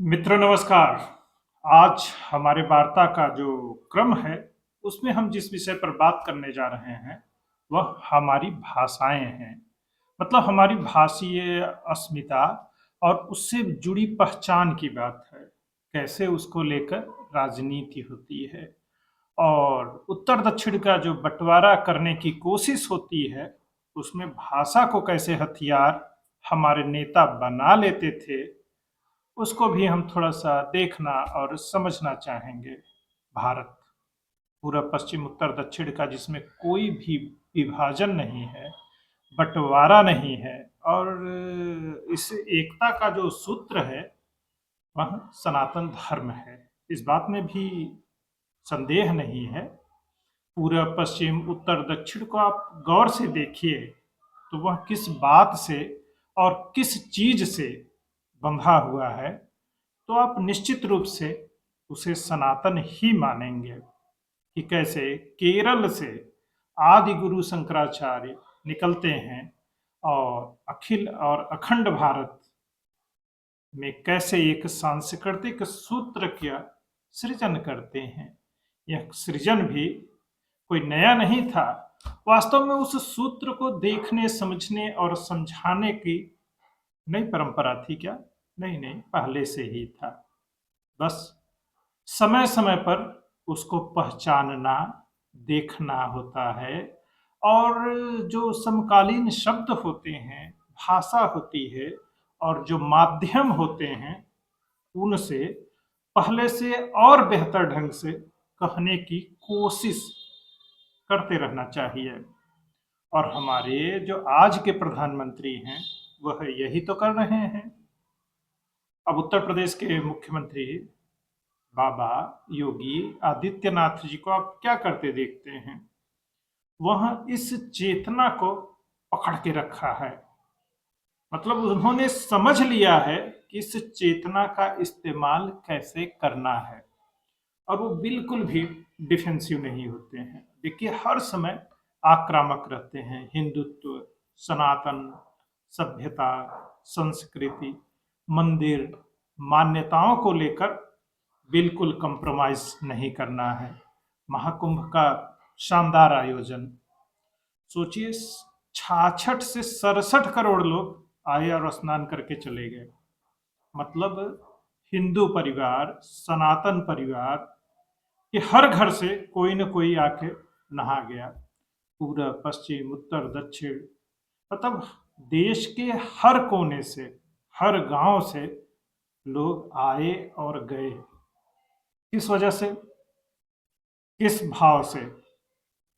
मित्र नमस्कार। आज हमारे वार्ता का जो क्रम है, उसमें हम जिस विषय पर बात करने जा रहे हैं, वह हमारी भाषाएँ हैं। मतलब हमारी भाषीय अस्मिता और उससे जुड़ी पहचान की बात है। कैसे उसको लेकर राजनीति होती है और उत्तर-दक्षिण का जो बँटवारा करने की कोशिश होती है, उसमें भाषा को कैसे हथियार हमारे नेता बना लेते थे, उसको भी हम थोड़ा-सा देखना और समझना चाहेंगे। भारत, पूरब, पश्चिम, उत्तर, दक्षिण का जिसमें कोई भी विभाजन नहीं है, बँटवारा नहीं है और इस एकता का जो सूत्र है, वह सनातन धर्म है। इस बात में भी संदेह नहीं है। पूरब, पश्चिम, उत्तर, दक्षिण को आप गौर से देखिए, तो वह किस बात से और किस चीज़ से बंधा हुआ है, तो आप निश्चित रूप से उसे सनातन ही मानेंगे। कि कैसे केरल से आदि गुरु शंकराचार्य निकलते हैं और अखिल और अखंड भारत में कैसे एक सांस्कृतिक सूत्र का सृजन करते हैं। यह सृजन भी कोई नया नहीं था। वास्तव में उस सूत्र को देखने, समझने और समझाने की नई परंपरा थी क्या? नहीं, नहीं, पहले से ही था। बस समय-समय पर उसको पहचानना, देखना होता है और जो समकालीन शब्द होते हैं, भाषा होती है और जो माध्यम होते हैं, उनसे पहले से और बेहतर ढंग से कहने की कोशिश करते रहना चाहिए। और हमारे जो आज के प्रधानमंत्री हैं, वह यही तो कर रहे हैं। अब उत्तर प्रदेश के मुख्यमंत्री बाबा योगी आदित्यनाथ जी को आप क्या करते देखते हैं? वह इस चेतना को पकड़ के रखा है। मतलब उन्होंने समझ लिया है कि इस चेतना का इस्तेमाल कैसे करना है और वो बिल्कुल भी डिफेंसिव नहीं होते हैं। देखिए, हर समय आक्रामक रहते हैं। हिंदुत्व, सनातन, सभ्यता, संस्कृति, मंदिर, मान्यताओं को लेकर बिल्कुल कंप्रोमाइज नहीं करना है। महाकुंभ का शानदार आयोजन, सोचिए, 66 से 67 करोड़ लोग आए और स्नान करके चले गए। मतलब हिंदू परिवार, सनातन परिवार के हर घर से कोई न कोई आके नहा गया। पूरब, पश्चिम, उत्तर, दक्षिण, मतलब देश के हर कोने से, हर गांव से लोग आए और गए। किस वजह से? किस भाव से?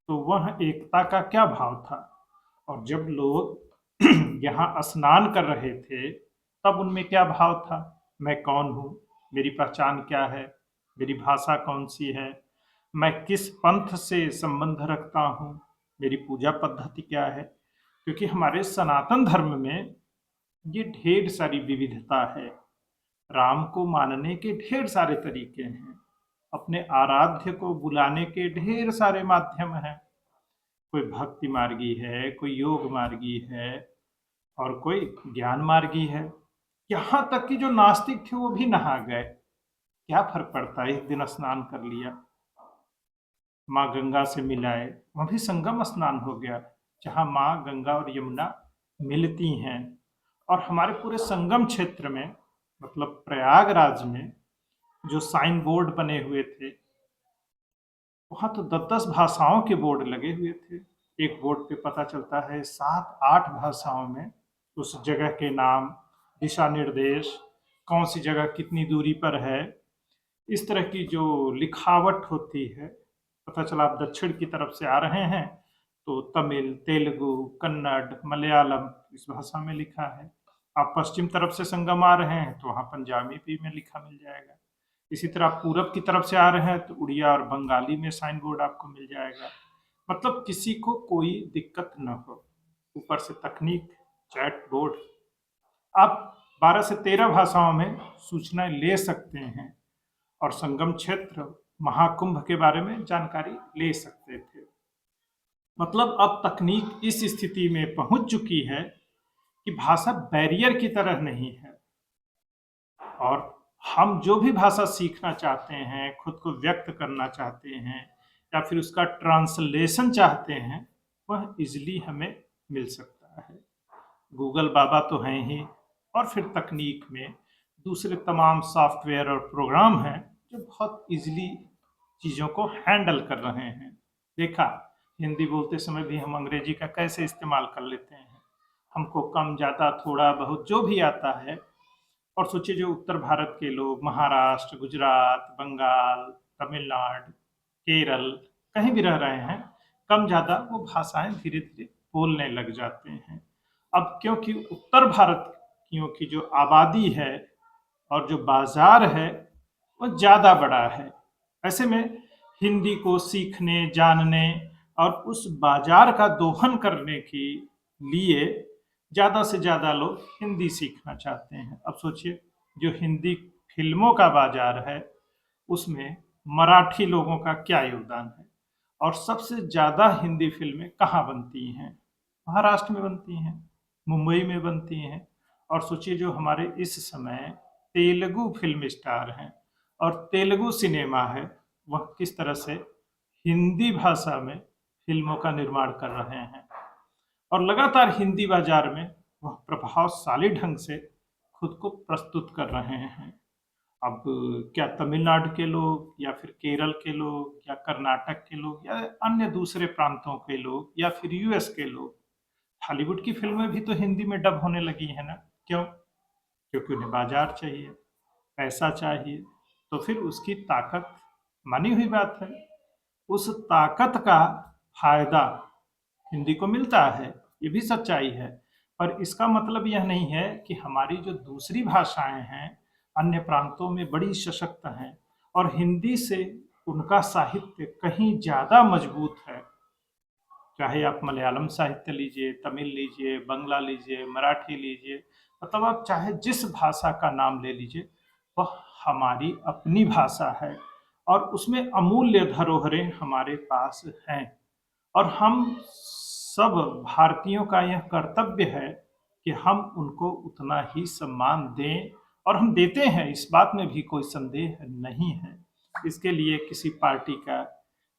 तो वह एकता का क्या भाव था? और जब लोग यहाँ स्नान कर रहे थे, तब उनमें क्या भाव था? मैं कौन हूँ? मेरी पहचान क्या है? मेरी भाषा कौन सी है? मैं किस पंथ से संबंध रखता हूँ? मेरी पूजा पद्धति क्या है? क्योंकि हमारे सनातन धर्म में ये ढेर सारी विविधता है। राम को मानने के ढेर सारे तरीके हैं। अपने आराध्य को बुलाने के ढेर सारे माध्यम हैं। कोई भक्ति मार्गी है, कोई योग मार्गी है और कोई ज्ञान मार्गी है। यहाँ तक कि जो नास्तिक थे वो भी नहा गए। क्या फर्क पड़ता है? एक दिन स्नान कर लिया, माँ गंगा से मिलाए, वह भी संगम स्नान हो गया, जहाँ माँ गंगा और यमुना मिलती हैं। और हमारे पूरे संगम क्षेत्र में, मतलब प्रयागराज में, जो साइन बोर्ड बने हुए थे, वहाँ तो 10-10 भाषाओं के बोर्ड लगे हुए थे। एक बोर्ड पे पता चलता है 7-8 भाषाओं में उस जगह के नाम, दिशा निर्देश, कौन सी जगह कितनी दूरी पर है, इस तरह की जो लिखावट होती है। पता चला आप दक्षिण की तरफ से आ रहे हैं तो तमिल, तेलुगु, कन्नड़, मलयालम इस भाषा में लिखा है। आप पश्चिम तरफ से संगम आ रहे हैं तो वहाँ पंजाबी भी में लिखा मिल जाएगा। इसी तरह आप पूरब की तरफ से आ रहे हैं तो उड़िया और बंगाली में साइन बोर्ड आपको मिल जाएगा। मतलब किसी को कोई दिक्कत न हो। ऊपर से तकनीक, चैट बोर्ड, आप 12 से 13 भाषाओं में सूचनाएं ले सकते हैं और संगम क्षेत्र, महाकुंभ के बारे में जानकारी ले सकते थे। मतलब अब तकनीक इस स्थिति में पहुंच चुकी है कि भाषा बैरियर की तरह नहीं है और हम जो भी भाषा सीखना चाहते हैं, खुद को व्यक्त करना चाहते हैं या फिर उसका ट्रांसलेशन चाहते हैं, वह ईज़िली हमें मिल सकता है। गूगल बाबा तो हैं ही, और फिर तकनीक में दूसरे तमाम सॉफ्टवेयर और प्रोग्राम हैं जो बहुत ईज़िली चीज़ों को हैंडल कर रहे हैं। देखा, हिंदी बोलते समय भी हम अंग्रेजी का कैसे इस्तेमाल कर लेते हैं। हमको कम ज़्यादा थोड़ा बहुत जो भी आता है, और सोचिए जो उत्तर भारत के लोग महाराष्ट्र, गुजरात, बंगाल, तमिलनाडु, केरल कहीं भी रह रहे हैं, कम ज़्यादा वो भाषाएं धीरे धीरे बोलने लग जाते हैं। अब क्योंकि उत्तर भारतीयों की जो आबादी है और जो बाजार है वो ज़्यादा बड़ा है, ऐसे में हिंदी को सीखने, जानने और उस बाजार का दोहन करने के लिए ज़्यादा से ज़्यादा लोग हिंदी सीखना चाहते हैं। अब सोचिए, जो हिंदी फिल्मों का बाजार है उसमें मराठी लोगों का क्या योगदान है, और सबसे ज़्यादा हिंदी फिल्में कहाँ बनती हैं? महाराष्ट्र में बनती हैं, मुंबई में बनती हैं। और सोचिए जो हमारे इस समय तेलुगु फिल्म स्टार हैं और तेलुगु सिनेमा है, वह किस तरह से हिंदी भाषा में फिल्मों का निर्माण कर रहे हैं और लगातार हिंदी बाजार में वह प्रभावशाली ढंग से खुद को प्रस्तुत कर रहे हैं। अब क्या तमिलनाडु के लोग या फिर केरल के लोग या कर्नाटक के लोग या अन्य दूसरे प्रांतों के लोग या फिर यूएस के लोग, हॉलीवुड की फिल्में भी तो हिंदी में डब होने लगी है ना? क्यों? क्योंकि उन्हें बाजार चाहिए, पैसा चाहिए, तो फिर उसकी ताकत मानी हुई बात है, उस ताकत का फायदा हिंदी को मिलता है, ये भी सच्चाई है। पर इसका मतलब यह नहीं है कि हमारी जो दूसरी भाषाएं हैं अन्य प्रांतों में बड़ी सशक्त हैं और हिंदी से उनका साहित्य कहीं ज़्यादा मजबूत है। चाहे आप मलयालम साहित्य लीजिए, तमिल लीजिए, बंगला लीजिए, मराठी लीजिए, मतलब आप चाहे जिस भाषा का नाम ले लीजिए, वह हमारी अपनी भाषा है और उसमें अमूल्य धरोहरें हमारे पास हैं। और हम सब भारतीयों का यह कर्तव्य है कि हम उनको उतना ही सम्मान दें, और हम देते हैं, इस बात में भी कोई संदेह नहीं है। इसके लिए किसी पार्टी का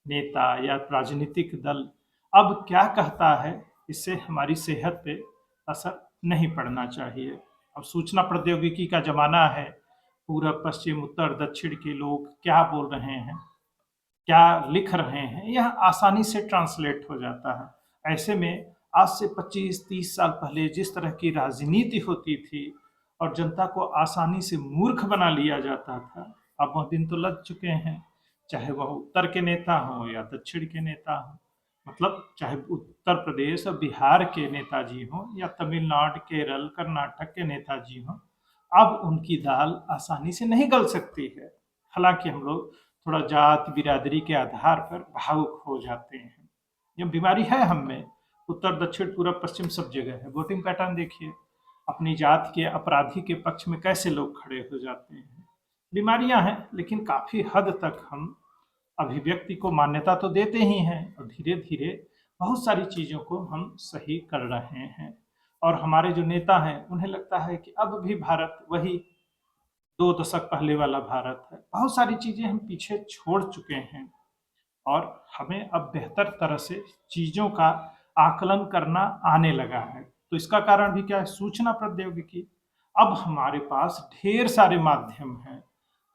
नेता या राजनीतिक दल अब क्या कहता है, इससे हमारी सेहत पे असर नहीं पड़ना चाहिए। अब सूचना प्रौद्योगिकी का ज़माना है, पूरब, पश्चिम, उत्तर, दक्षिण के लोग क्या बोल रहे हैं, क्या लिख रहे हैं, यह आसानी से ट्रांसलेट हो जाता है। ऐसे में आज से 25-30 साल पहले जिस तरह की राजनीति होती थी और जनता को आसानी से मूर्ख बना लिया जाता था, अब वह दिन तो लग चुके हैं। चाहे वह उत्तर के नेता हों या दक्षिण के नेता हों, मतलब चाहे उत्तर प्रदेश और बिहार के नेताजी हों या तमिलनाडु, केरल, कर्नाटक के नेताजी हों, अब उनकी दाल आसानी से नहीं गल सकती है। हालांकि हम लोग थोड़ा जात बिरादरी के आधार पर भावुक हो जाते हैं, यह बीमारी है हम में। उत्तर, दक्षिण, पूरब, पश्चिम सब जगह है। वोटिंग पैटर्न देखिए, अपनी जात के अपराधी के पक्ष में कैसे लोग खड़े हो जाते हैं। बीमारियां हैं, लेकिन काफ़ी हद तक हम अभिव्यक्ति को मान्यता तो देते ही हैं और धीरे धीरे बहुत सारी चीज़ों को हम सही कर रहे हैं। और हमारे जो नेता हैं उन्हें लगता है कि अब भी भारत वही 2 दशक पहले वाला भारत है, बहुत सारी चीज़ें हम पीछे छोड़ चुके हैं और हमें अब बेहतर तरह से चीज़ों का आकलन करना आने लगा है। तो इसका कारण भी क्या है? सूचना प्रौद्योगिकी। अब हमारे पास ढेर सारे माध्यम हैं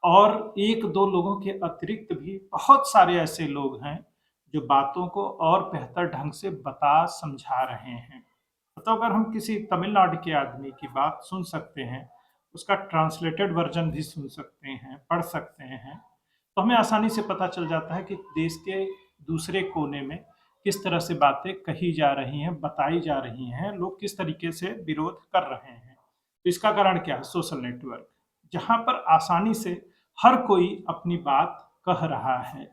और 1-2 लोगों के अतिरिक्त भी बहुत सारे ऐसे लोग हैं जो बातों को और बेहतर ढंग से बता समझा रहे हैं। तो अगर हम किसी तमिलनाडु के आदमी की बात सुन सकते हैं, उसका ट्रांसलेटेड वर्जन भी सुन सकते हैं, पढ़ सकते हैं, तो हमें आसानी से पता चल जाता है कि देश के दूसरे कोने में किस तरह से बातें कही जा रही हैं, बताई जा रही हैं, लोग किस तरीके से विरोध कर रहे हैं। तो इसका कारण क्या है? सोशल नेटवर्क, जहाँ पर आसानी से हर कोई अपनी बात कह रहा है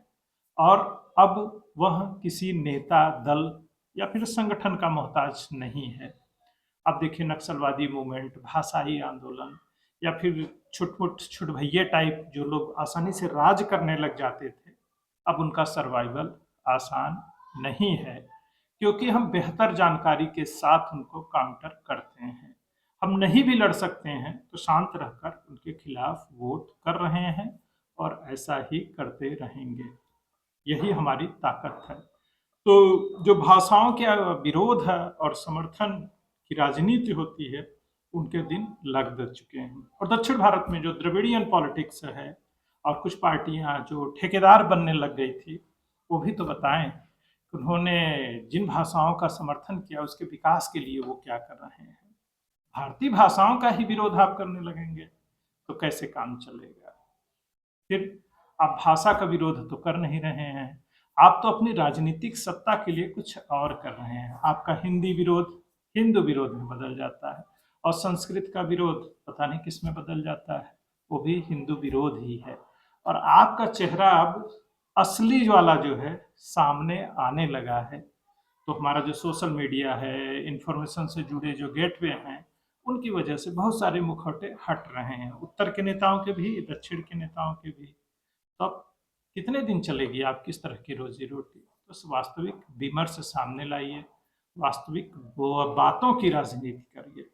और अब वह किसी नेता, दल या फिर संगठन का मोहताज नहीं है। अब देखिए नक्सलवादी मूवमेंट, भाषाई आंदोलन या फिर छुटपुट छुटभैये टाइप जो लोग आसानी से राज करने लग जाते थे, अब उनका सर्वाइवल आसान नहीं है, क्योंकि हम बेहतर जानकारी के साथ उनको काउंटर करते हैं। हम नहीं भी लड़ सकते हैं तो शांत रहकर उनके खिलाफ वोट कर रहे हैं और ऐसा ही करते रहेंगे। यही हमारी ताकत है। तो जो भाषाओं के विरोध है और समर्थन की राजनीति होती है, उनके दिन लग चुके हैं। और दक्षिण भारत में जो द्रविड़ियन पॉलिटिक्स है और कुछ पार्टियां जो ठेकेदार बनने लग गई थी, वो भी तो बताएं कि उन्होंने जिन भाषाओं का समर्थन किया उसके विकास के लिए वो क्या कर रहे हैं। भारतीय भाषाओं का ही विरोध आप करने लगेंगे तो कैसे काम चलेगा। फिर आप भाषा का विरोध तो कर नहीं रहे हैं, आप तो अपनी राजनीतिक सत्ता के लिए कुछ और कर रहे हैं। आपका हिंदी विरोध हिंदू विरोध में बदल जाता है और संस्कृत का विरोध पता नहीं किस में बदल जाता है, वो भी हिंदू विरोध ही है। और आपका चेहरा अब असली वाला जो है सामने आने लगा है। तो हमारा जो सोशल मीडिया है, इंफॉर्मेशन से जुड़े जो गेटवे हैं, उनकी वजह से बहुत सारे मुखौटे हट रहे हैं, उत्तर के नेताओं के भी, दक्षिण के नेताओं के भी। तो अब कितने दिन चलेगी आप किस तरह की रोजी रोटी। तो वास्तविक विमर्श सामने लाइए, वास्तविक बातों की राजनीति करिए।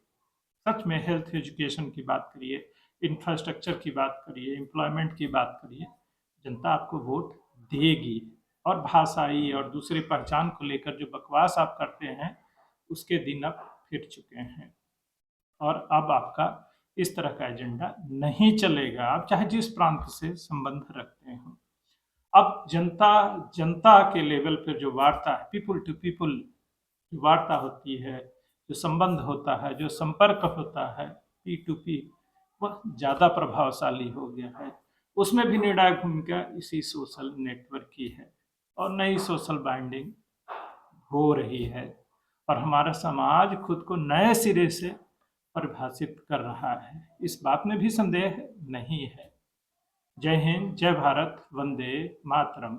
सच में हेल्थ एजुकेशन की बात करिए, इंफ्रास्ट्रक्चर की बात करिए, एम्प्लॉयमेंट की बात करिए। जनता आपको वोट देगी। और भाषाई और दूसरे पहचान को लेकर जो बकवास आप करते हैं, उसके दिन अब फिर चुके हैं। और अब आपका इस तरह का एजेंडा नहीं चलेगा, आप चाहे जिस प्रांत से संबंध रखते हो। अब जनता जनता के लेवल पर जो वार्ता है, पीपुल टू पीपुल जो वार्ता होती है, जो संबंध होता है, जो संपर्क होता है, पी टू पी, वह ज़्यादा प्रभावशाली हो गया है। उसमें भी निर्णायक भूमिका इसी सोशल नेटवर्क की है और नई सोशल बाइंडिंग हो रही है और हमारा समाज खुद को नए सिरे से परिभाषित कर रहा है। इस बात में भी संदेह नहीं है। जय हिंद, जय भारत, वंदे मातरम।